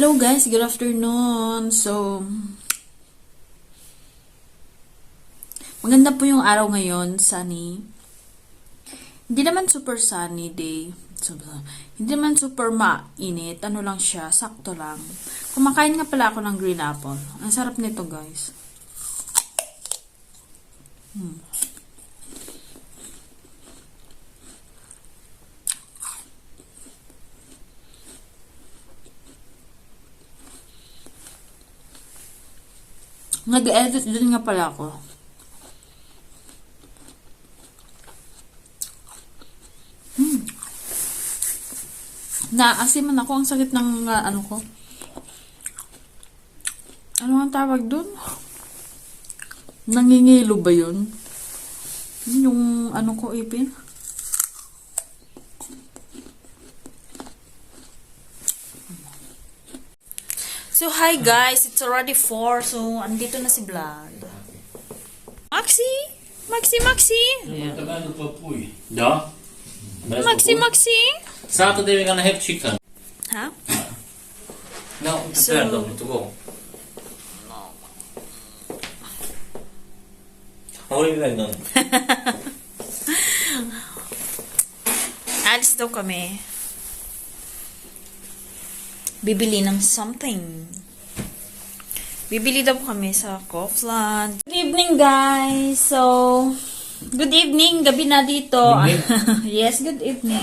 Hello guys, good afternoon. So, maganda po yung araw ngayon, sunny. Hindi naman super sunny day. Hindi naman super mainit. Ano lang siya, sakto lang. Kumakain nga pala ako ng green apple. Ang sarap nito guys. Nag-edit din nga pala ako. Naasiman ako. Ang sakit ng ano ko. Ano ang tawag dun? Nangingilo ba yun? Yung ano ko ipin? So, hi guys. It's already 4. So, andito na si Vlad. Maxi! Maxi! Да. Maxi! Saturday we're gonna have chicken. Ha? No, prepare to go. How are you like done? Alis daw kami. Bibili ng something. Bibili daw kami sa Kaufland. Good evening, guys. So, good evening. Gabi na dito. Yes, good evening.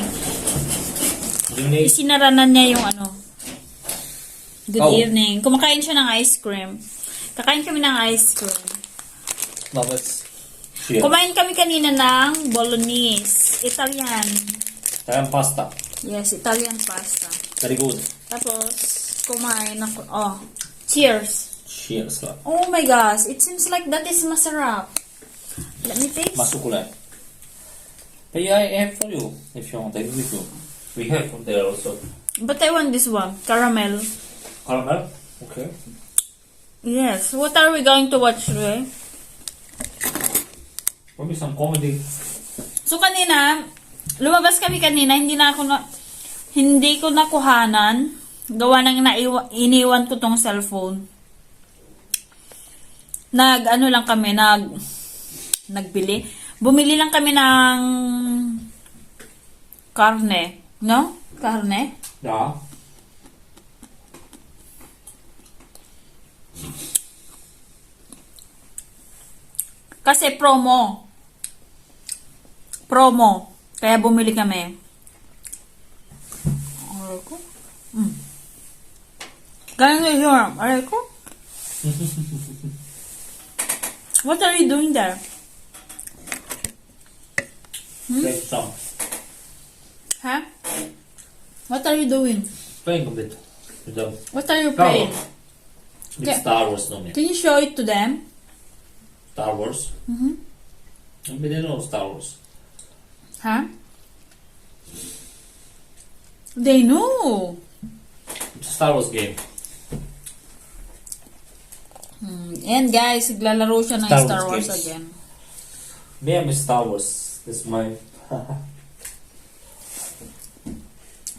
Isinaranan niya yung ano. Good evening. Kumakain siya ng ice cream. Kakain kami ng ice cream. Kumain kami kanina ng bolognese. Italian. Italian pasta. Yes, Italian pasta. Very good. Tapos, kumain ako. Oh, cheers. Cheers. Oh my gosh, it seems like that is masarap. Let me taste. Masukulat. But yeah, I have for you. If you want, I give it you. We have from there also. But I want this one, caramel. Caramel? Okay. Yes. What are we going to watch today? Probably some comedy. So kanina, lumabas kami kanina, hindi ko nakuhanan. Gawa ng iniwan ko tong cellphone. Nagbili. Bumili lang kami ng karne. No? Karne? Yeah. Kasi promo. Kaya bumili kami. Aray ko. Ganun yun. Aray ko. What are you doing there? Take some. Huh? What are you doing? Playing a bit. With them. What are you playing? It's Star Wars, no me. Can you show it to them? Star Wars. Maybe they know Star Wars. Huh? They know. It's a Star Wars game. And guys, naglalaro siya ng Star Wars games. again. Me, I'm Star Wars. This is my...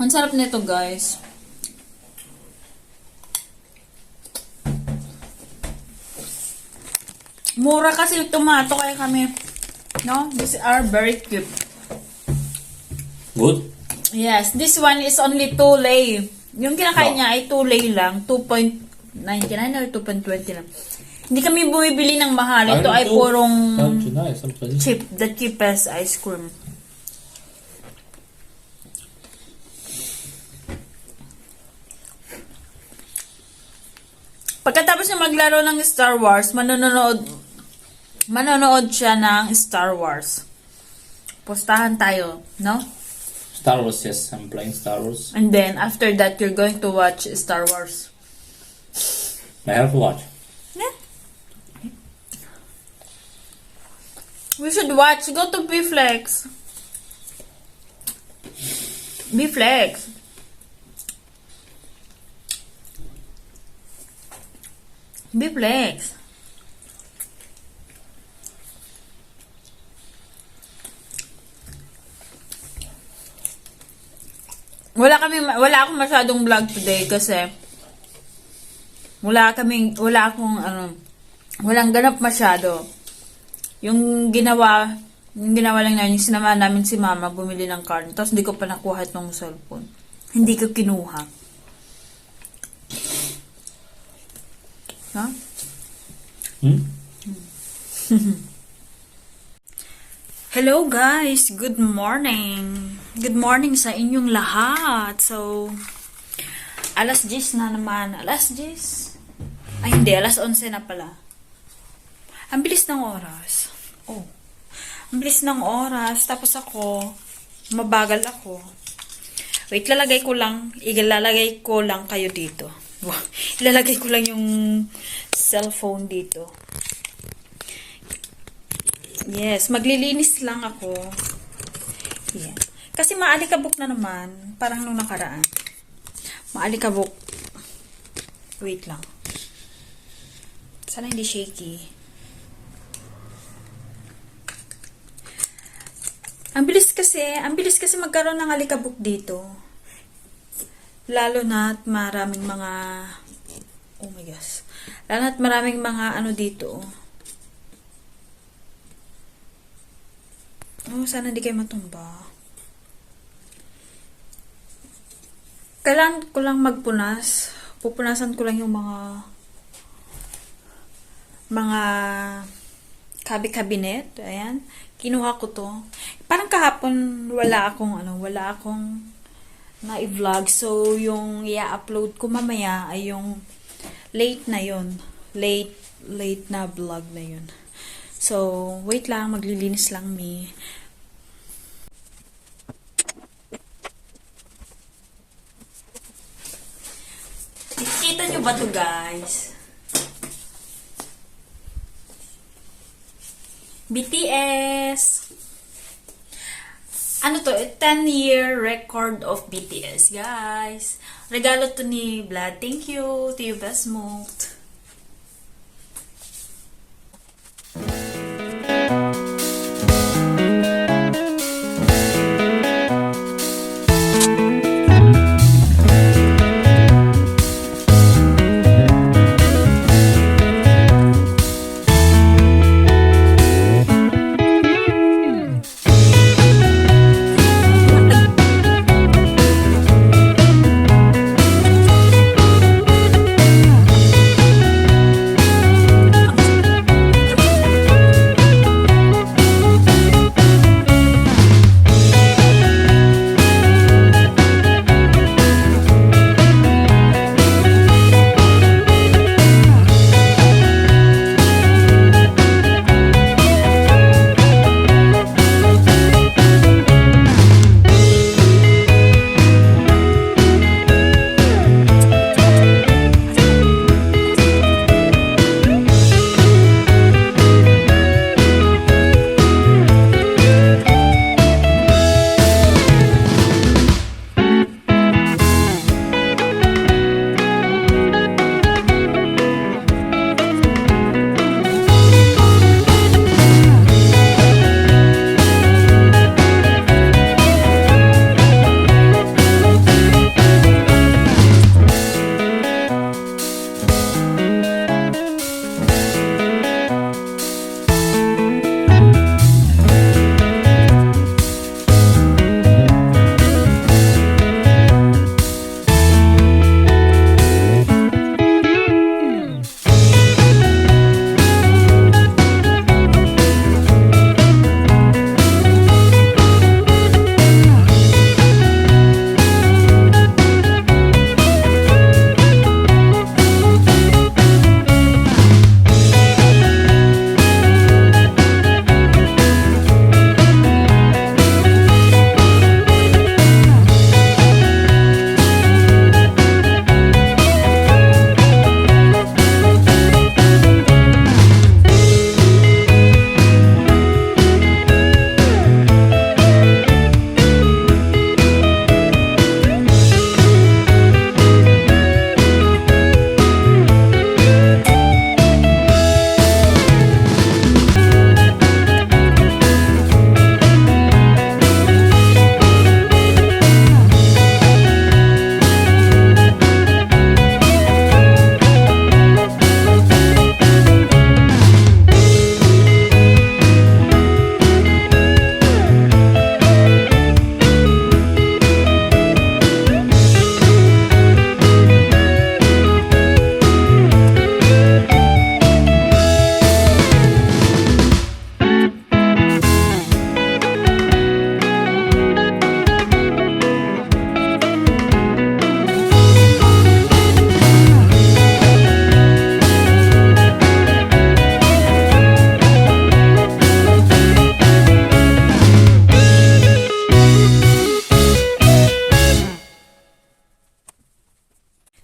Ang sarap nito, guys. Mura kasi yung tomato, kaya kami, no? These are very cute. Good? Yes, this one is only 2 lei. Yung kinakain niya ay 2 lei lang. 2.99 or 2.20 lang. Hindi kami bumibili ng mahal. Ito ay purong cheap. The cheapest ice cream. Pagkatapos niya maglaro ng Star Wars, manonood siya ng Star Wars. Postahan tayo, no? Star Wars, yes. I'm playing Star Wars. And then, after that, you're going to watch Star Wars. I have to watch. Yeah. We should watch. Go to B-Flex. B-Flex. B-Flex. Wala akong masyadong vlog today kasi walang ganap masyado. Yung ginawa lang namin, yung sinama namin si mama, bumili ng card. Tapos hindi ko pa nakuha itong cellphone. Hindi ko kinuha. Ha? Hello guys! Good morning! Good morning sa inyong lahat. So, alas 10 na naman. Alas 10? Ay hindi, alas 11 na pala. Ang bilis ng oras. Oh. Ang bilis ng oras. Tapos ako, mabagal ako. Wait, ilalagay ko lang kayo dito. Wow. Ilalagay ko lang yung cellphone dito. Yes, maglilinis lang ako. Yeah. Kasi maalikabok na naman. Parang nung nakaraan. Maalikabok. Wait lang. Sana hindi shaky. Ang bilis kasi magkaroon ng alikabok dito. Lalo na't maraming mga, oh my gosh. Lalo na't maraming mga ano dito. Oh, sana hindi kayo matumba. Kailangan ko lang magpunas. Pupunasan ko lang yung mga cabinet. Ayan. Kinuha ko to. Parang kahapon wala akong na-vlog. So, yung i-upload ko mamaya ay yung late na yun. Late na vlog na yun. So, wait lang. Maglilinis lang me. Kita nyo ba to guys? BTS! Ano to? 10-year record of BTS, guys. Regalo to ni Vlad. Thank you to you, Best Smoked.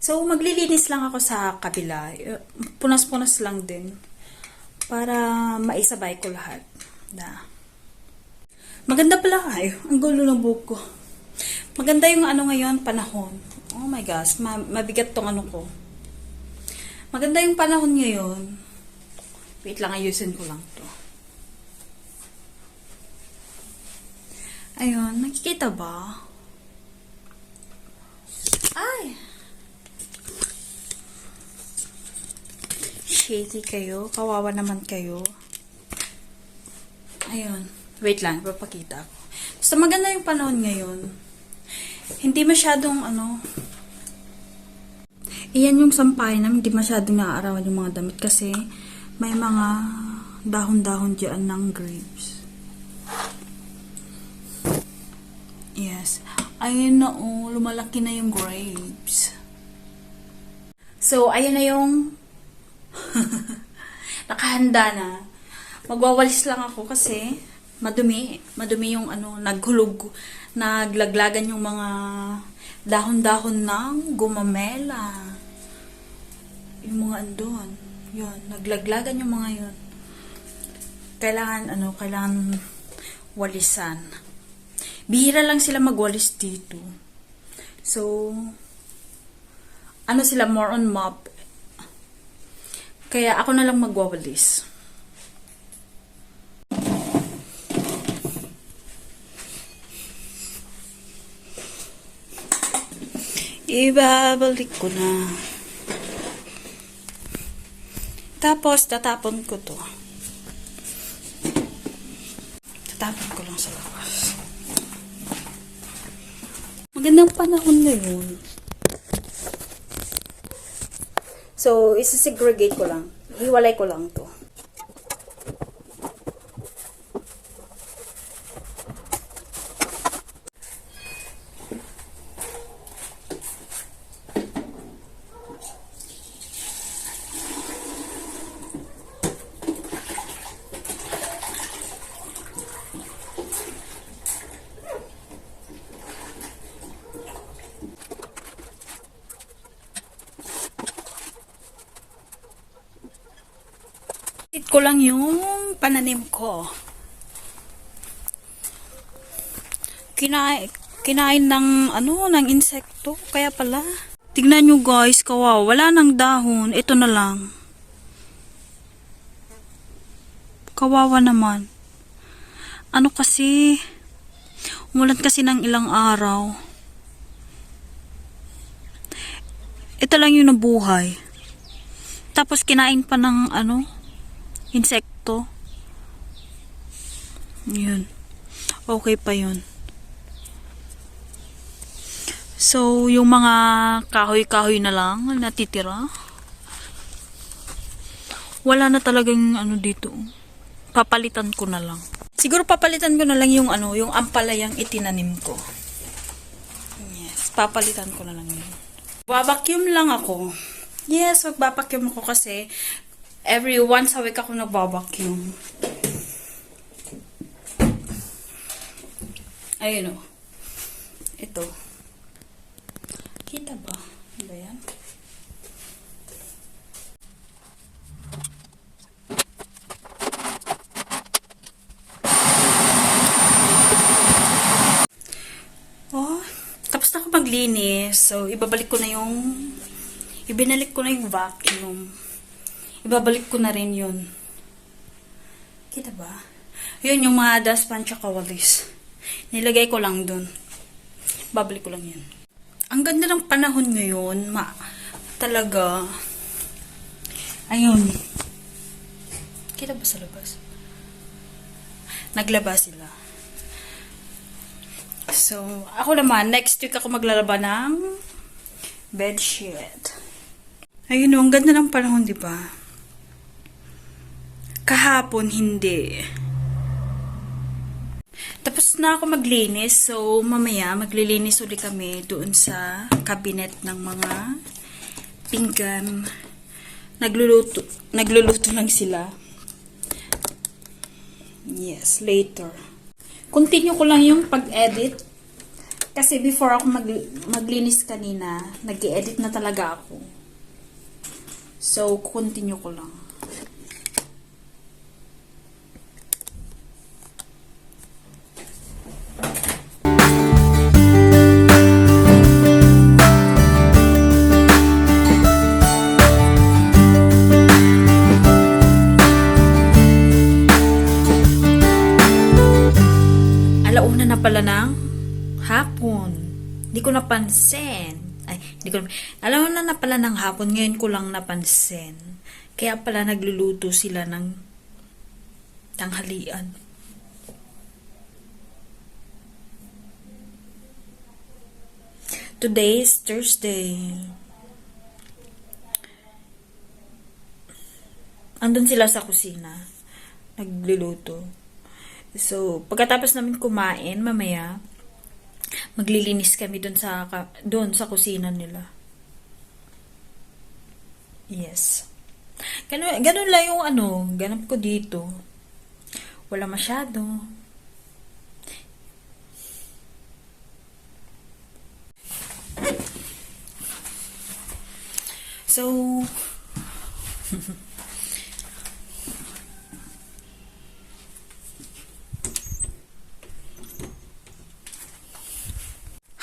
So, maglilinis lang ako sa kabila. Punas-punas lang din. Para maisabay ko lahat. Maganda pala kayo. Ang gulo ng buhok ko. Maganda yung ano ngayon, panahon. Oh my gosh, mabigat tong ano ko. Maganda yung panahon ngayon. Wait lang, ayusin ko lang to. Ayun, nakikita ba? Ay! Shady kayo. Kawawa naman kayo. Ayun. Wait lang, papakita ko. Basta maganda yung panahon ngayon. Hindi masyadong iyan yung sampayan namin, hindi masyadong naaarawan yung mga damit kasi may mga dahon-dahon dyan ng grapes. Yes. Ayun na lumalaki na yung grapes. So, ayun na yung nakahanda na. Magwawalis lang ako kasi madumi yung naglaglagan yung mga dahon-dahon ng gumamela. Yung mga andun. Yun, naglaglagan yung mga yun. Kailangan walisan. Bihira lang sila magwalis dito. So, sila more on mop. Kaya ako na lang magwawalis. Ibabalik ko na. Tapos, tatapon ko to. Tatapon ko lang sa labas. Magandang panahon ngayon. So, isa-segregate ko lang. Hiwalay ko lang to. Ko lang yung pananim ko. Kinain ng insekto. Kaya pala. Tignan nyo guys, kawawa. Wala nang dahon. Ito na lang. Kawawa naman. Kasi, umulan kasi ng ilang araw. Ito lang yung nabuhay. Tapos kinain pa ng insekto. Yun. Okay pa yun. So, yung mga kahoy-kahoy na lang natitira. Wala na talagang dito. Papalitan ko na lang. Siguro papalitan ko na lang yung yung ampalayang itinanim ko. Yes, papalitan ko na lang yun. Babacuum lang ako. Yes, magbabacuum ako kasi every once a week ako nagbabacuum. Ayun ito. Kita ba? Ano ba yan? Tapos na ako maglinis. So, ibinalik ko na yung vacuum. Ibabalik ko na rin yun. Kita ba? Yun yung mga dustpan tsaka walis. Nilagay ko lang dun. Babalik ko lang yan. Ang ganda ng panahon ngayon. Talaga. Ayun. Kita ba sa labas? Naglaba sila. So, ako naman, next week ako maglalaba ng bedsheet. Ayun, ang ganda ng panahon, di ba? Kahapon, hindi. Tapos na ako maglinis. So, mamaya, maglilinis ulit kami doon sa cabinet ng mga pinggan. Nagluluto lang sila. Yes, later. Continue ko lang yung pag-edit Kasi before ako maglinis kanina, nag-edit na talaga ako. So, continue ko lang. Alauna na pala ng hapon. Di ko napansin. Alam na pala ng hapon, ngayon ko lang napansin. Kaya pala nagluluto sila ng tanghalian. Today is Thursday. Andun sila sa kusina. Nagluluto. So, pagkatapos namin kumain, mamaya, maglilinis kami doon sa kusina nila. Yes. Ganun lang yung ganap ko dito. Wala masyado. So,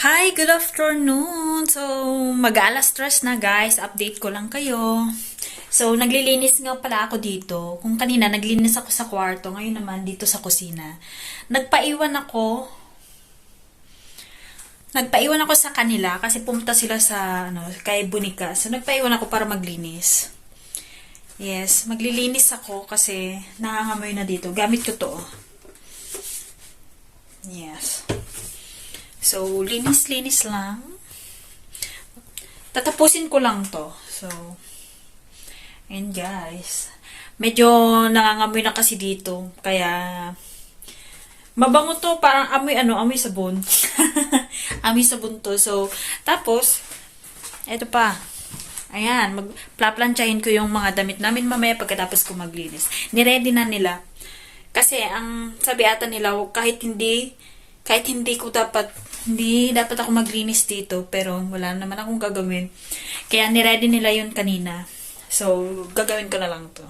hi, good afternoon. So, mag-alas stress na guys. Update ko lang kayo. So, naglilinis nga pala ako dito. Kung kanina, naglinis ako sa kwarto. Ngayon naman, dito sa kusina. Nagpaiwan ako sa kanila kasi pumunta sila sa, kay Bunika. So, nagpaiwan ako para maglinis. Yes, maglilinis ako kasi nangangamoy na dito. Gamit ko to. Yes. So, linis-linis lang. Tatapusin ko lang to. So, and guys, medyo nangangamoy na kasi dito. Kaya, mabango to. Parang amoy sabon. Amoy sabon to. So, tapos, eto pa. Ayan, magplaplansyahin ko yung mga damit namin mamaya pagkatapos ko maglinis. Niready na nila. Kasi, ang sabi ata nila, kahit hindi dapat ako maglinis dito, pero wala naman akong gagawin. Kaya niready nila yun kanina. So, gagawin ko na lang to.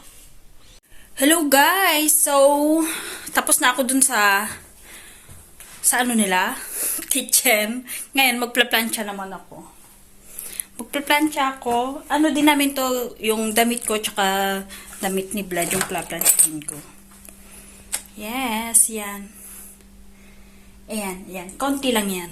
Hello guys! So, tapos na ako dun sa nila? Kitchen. Ngayon, magplaplansya naman ako. Magplaplansya ako. Din namin to, yung damit ko, tsaka damit ni Vlad, yung plaplansyahin ko. Yes, yan. Ayan, yan. Konti lang yan.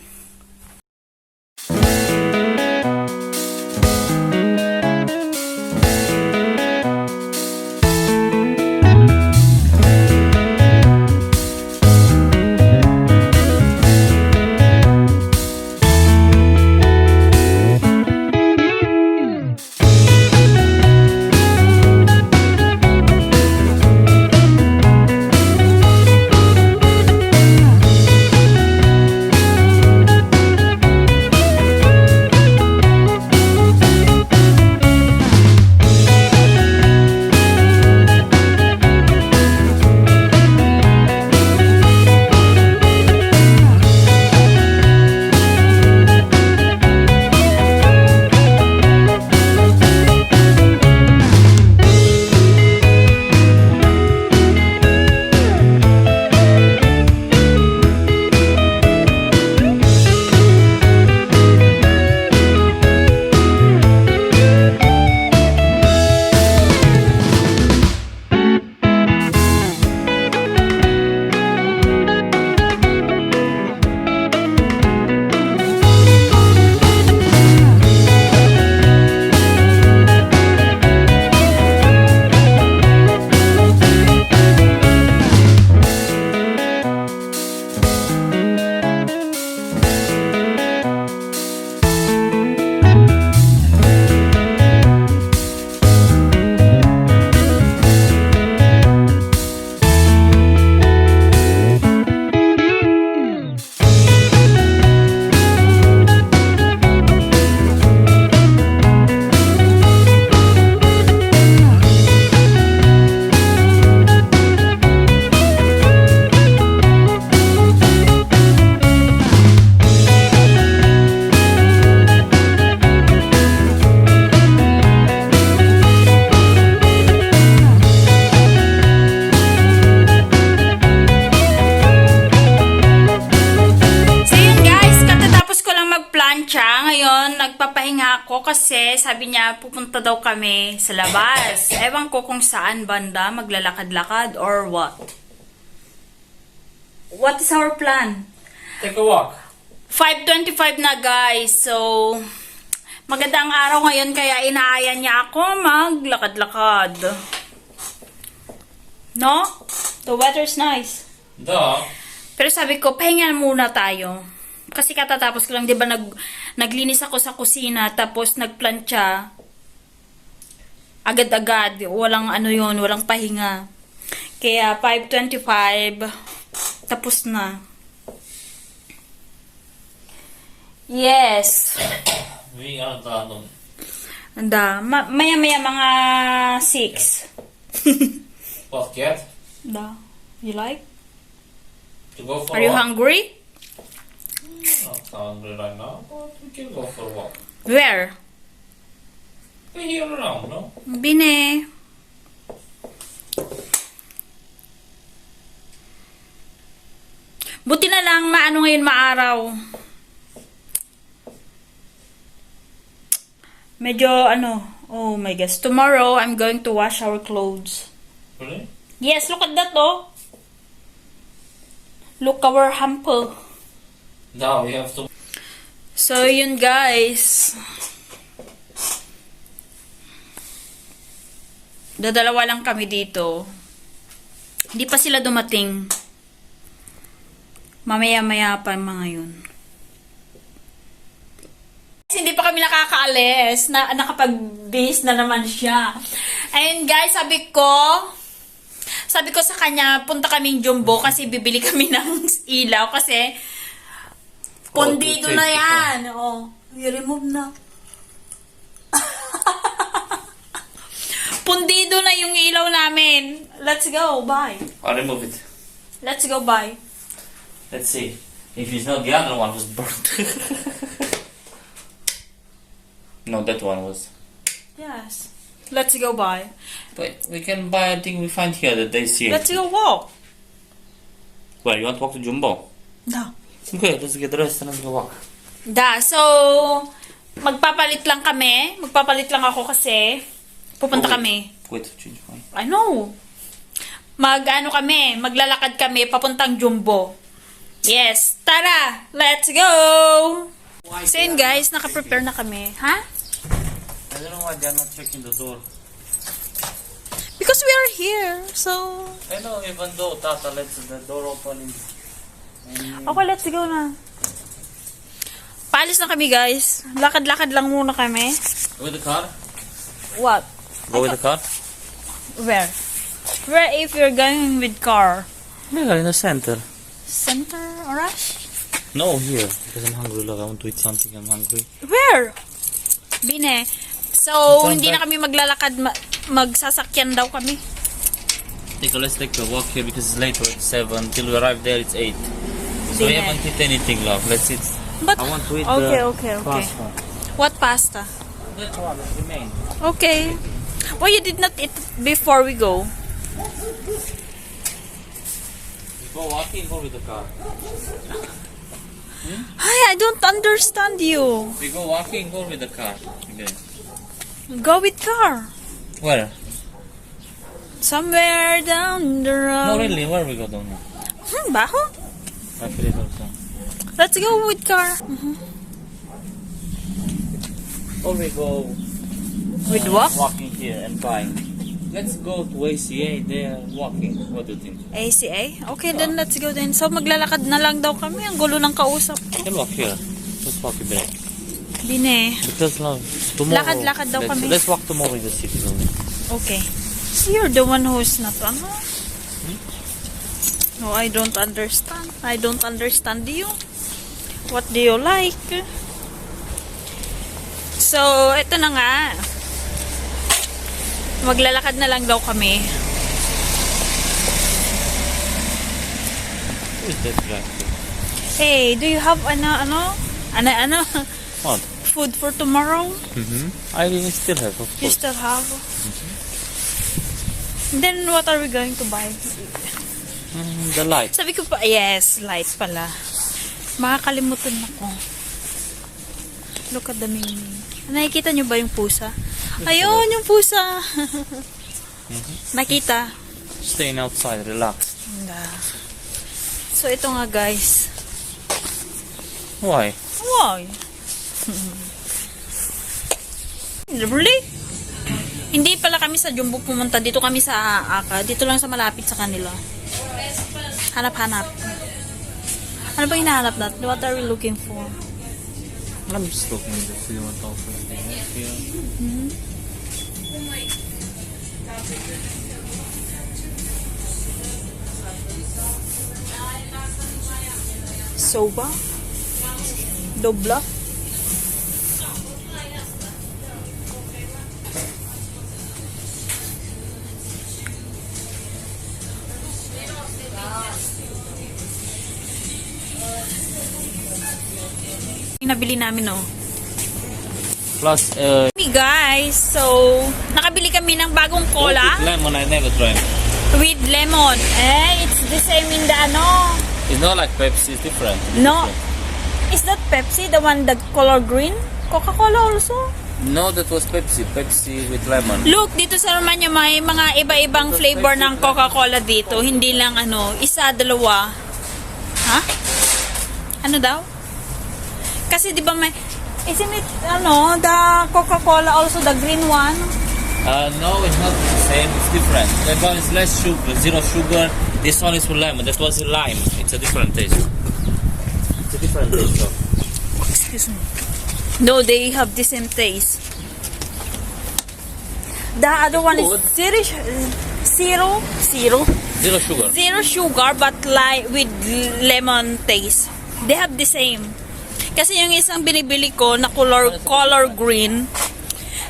nagplantsa. Ngayon, nagpapahinga ako kasi sabi niya pupunta daw kami sa labas. Ewan ko kung saan banda, maglalakad-lakad or what. What is our plan? Take a walk. 5:25 na guys. So, magandang araw ngayon kaya inaaya niya ako maglakad-lakad. No? The weather's nice. Da. Pero sabi ko, pahinga muna tayo. Kasi katatapos ko lang, di ba, naglinis ako sa kusina, tapos nagplantsa. Agad-agad. Walang ano yun, walang pahinga. Kaya 5:25, tapos na. Yes. We are done. Anda, maya-maya mga 6. What, cat? Da. You like? To go for Are a you walk? hungry? I'm not hungry right now, but we can go for a walk. Where? We're here around, no? Bine. Buti na lang maano ngayon maaraw. Medyo ano, oh my gosh. Tomorrow, I'm going to wash our clothes. Really? Yes, look at that oh. Look our hamper. Now we have to. So, yun guys. Dadalawa lang kami dito. Hindi pa sila dumating. Mamaya-maya pa mga yun. Hindi pa kami nakakaalis. Nakapag-base na naman siya. Ayun guys, sabi ko sa kanya, punta kaming Jumbo kasi bibili kami ng ilaw kasi pundido na yan. Oh, i-remove na. Pundido na yung ilaw namin. Let's go, bye. I'll remove it. Let's go, bye. Let's see. If it's not the other one was burnt. No, that one was. Yes. Let's go, bye. But we can buy a thing we find here that they see. Let's go walk. Where, you want to walk to Jumbo? Da. Okay, let's get dressed and let's go walk. Da, so, magpapalit lang kami. Magpapalit lang ako kasi pupunta kami. Wait, change my. I know. Maglalakad kami papuntang Jumbo. Yes, tara, let's go! So yun guys, naka-prepare na kami. Ha? I don't know why they're not checking the door. Because we are here, so... I know, even though Tata lets the door open. Okay, let's go na. Paalis na kami guys. Lakad-lakad lang muna kami. With the car? What? Go with the car? Where? Where if you're going with car? Yeah, in the center. Center, Arash? No, here. Because I'm hungry. Look, I want to eat something. I'm hungry. Where? Bine. So, hindi na kami maglalakad. Magsasakyan daw kami. Let's take a walk here because it's later at 7. Till we arrive there, it's 8. So we haven't eaten anything, love. Let's eat. But, I want to eat okay. pasta. What pasta? That one, that remains. Okay. Why you did not eat before we go? Go walking or with the car? Hi, I don't understand you. We go walking or with the car? Okay. Go with car. Where? Somewhere down the road. No, really. Where we go down here? Baho? I feel it also. Let's go with car. Or we go With what? walking here and buying. Let's go to ACA there walking. What do you think? ACA? Okay, then let's go then. So, maglalakad na lang daw kami. Ang gulo ng kausap ko. We can walk here. Let's walk a bit. Bine. Because love, tomorrow. Lakad-lakad daw kami. Let's walk tomorrow in the city. Okay. So, you're the one who's not ano? No, I don't understand. I don't understand you. What do you like? So, ito na nga. Maglalakad na lang daw kami. Who is that guy? Hey, do you have ano? What? Food for tomorrow? I still have, of You course. still have? Then, what are we going to buy? The light. Sabi ko pa, yes, lights pala. Makakalimutan ako. Look at the menu. Nakikita nyo ba yung pusa? Ayun, yung pusa. Nakita. Staying outside, relax. So, ito nga guys. Why? Why? Really? Hindi pala kami sa Jumbo pumunta. Dito kami sa Aka. Dito lang sa malapit sa kanila. Hanap-hanap. Ano ba hinahanap natin? What are we looking for? I'm just looking to see what else is here. Soba? Dobla? Yung nabili namin, oh. Plus, Hey guys, so nakabili kami ng bagong cola with lemon, I never tried. with lemon. It's the same in the ano. It's not like Pepsi, it's different. No. Is that Pepsi, the one that color green? Coca-Cola also? No, that was Pepsi. Pepsi with lemon. Look, dito sa Romania may mga iba-ibang flavor ng Coca-Cola dito. Hindi lang ano, isa, dalawa. Ha? Ano daw? Kasi di ba may, isn't it, ano, the Coca-Cola also, the green one? No, it's not the same. It's different. That one is less sugar, zero sugar. This one is with lemon. That was lime. It's a different taste. It's a different taste. Though. Excuse me. No, they have the same taste. The other one is zero Zero sugar. sugar but like with lemon taste. They have the same. Kasi yung isang binibili ko na color green,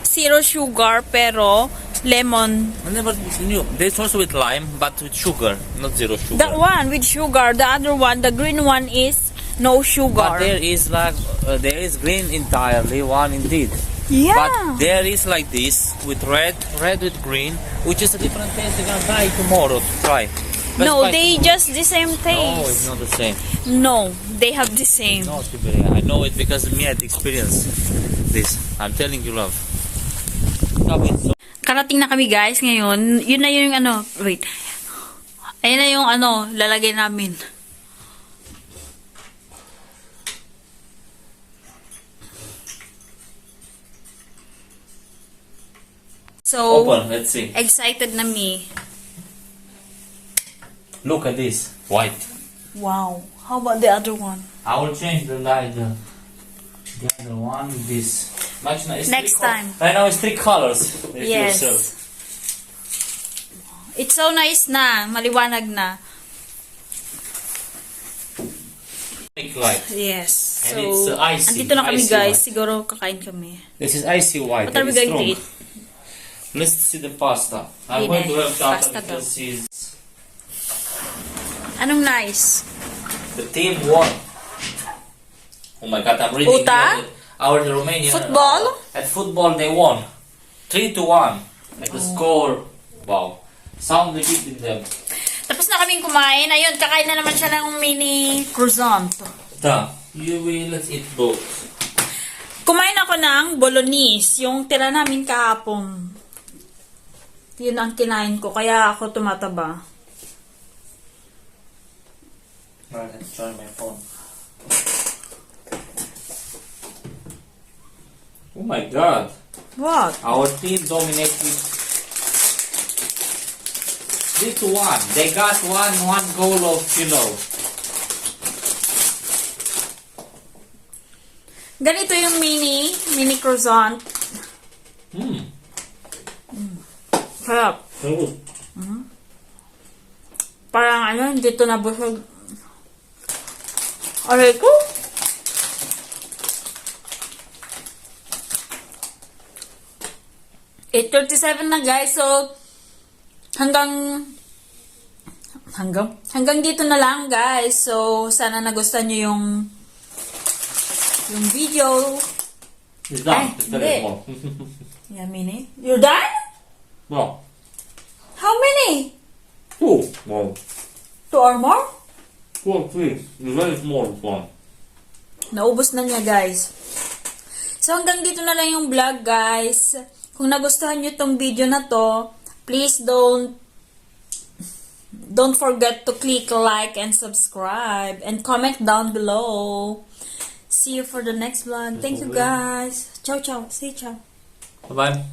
zero sugar pero lemon. I never knew. There's also with lime, but with sugar, not zero sugar. That one with sugar. The other one, the green one is no sugar. But there is like there is green entirely, one indeed. Yeah. But there is like this with red with green, which is a different taste. You're gonna buy tomorrow to try. Let's No, buy they tomorrow. just the same No, it's taste. not the same. No, they have the same. No, Siberia. I know it because me had experience this. I'm telling you, love. Karating na kami guys ngayon. Yun na yung ano, wait. Ayun na yung ano, lalagay namin. So, Open. Let's see. excited na me. Look at this. White. Wow. How about the other one? I will change the light. The other one. This. It's Next time. Right now it's three colors. If you observe. Yes. It's so nice na. Maliwanag na. Pink light. Yes. And So, it's, icy. andito na kami Icy guys. white. Siguro kakain kami. This is icy white. What are we Very going to strong. eat? Let's see the pasta. I'm Hindi going to na. have tata Pasta because she's Anong nice? the team won. Oh my God! I'm reading Uta? here that our Romanian Football? at football they won 3-1. Like the score. Wow. Sound defeated them. Tapos na kaming kumain. Ayun, kakain na naman siya ng mini croissant. You will let's eat both. Kumain ako ng bolognese, yung tira namin kahapon. Yun ang kinain ko, kaya ako tumataba. Right, let's try my phone. Oh my God! What? Our team dominated 3-1. They got one goal of Ganito yung mini croissant. Sarap. Good. Parang ano, hindi ito nabusog. Aray ko. $8:37 na guys, so hanggang dito na lang guys. So sana nagustuhan nyo yung video. It's done. Ay, It's hindi. very small. Yeah, mini. You're done? Well, How many? 2. Wow. 2 or more? 2 or 3. It's very small one. Naubos na niya guys. So, hanggang dito na lang yung vlog, guys. Kung nagustuhan nyo tong video na to, please don't forget to click like and subscribe and comment down below. See you for the next vlog. Thank you, guys. Ciao, ciao. Say ciao. Bye-bye.